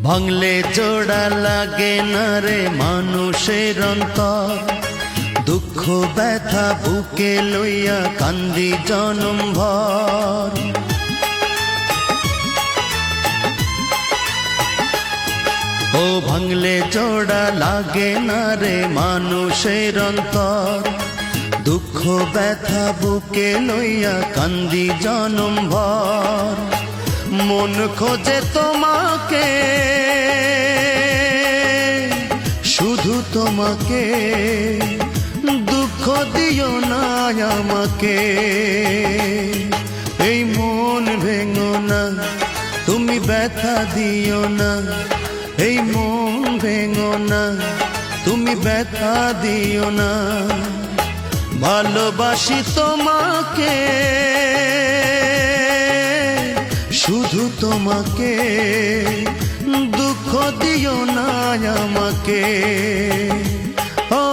ভাঙলে জোড়া লাগে না রে মানুষের অন্তর, দুঃখ ব্যথা বুকে লইয়া কান্দি জনম ভর। ও ভাঙলে জোড়া লাগে না রে মানুষের অন্তর, দুঃখ ব্যথা বুকে লইয়া কান্দি জনম ভর। মন খোঁজে তোমাকে, শুধু তোমাকে, দুঃখ দিও না আমাকে। এই মন ভেঙো না, তুমি ব্যথা দিও না। এই মন ভেঙো না, তুমি ব্যথা দিও না। ভালোবাসি তোমাকে, শুধু তোমাকে, দুঃখ দিও না আমাকে। ও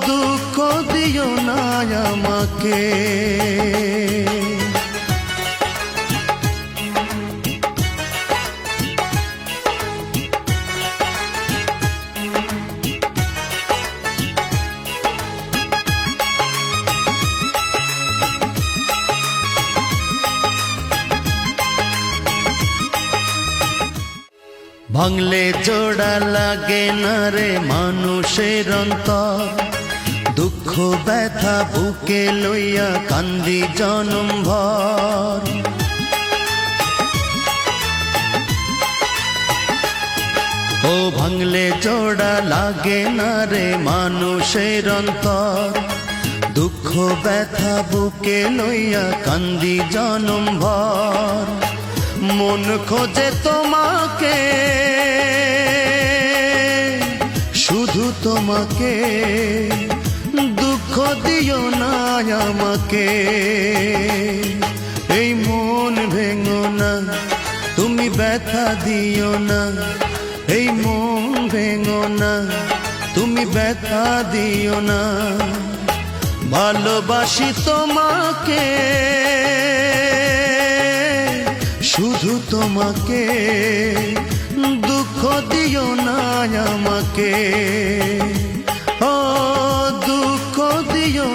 দুঃখ দিও না আমাকে। ভাঙলে জোড়া লাগে না রে মানুষের অন্তর, দুঃখ ব্যথা বুকে লইয়া কান্দি জনম ভর। ও ভাঙলে জোড়া লাগে না রে মানুষের অন্তর, দুঃখ ব্যথা বুকে লইয়া কান্দি জনম ভর। মন খোঁজে তোমাকে, শুধু তোমাকে, দুঃখ দিও না আমাকে। এই মন ভেঙো না, তুমি ব্যথা দিও না। এই মন ভেঙো না, তুমি ব্যথা দিও না। ভালোবাসি তোমাকে, শুধু তোমাকে, দুঃখ দিও না আমাকে। ও দুঃখ দিও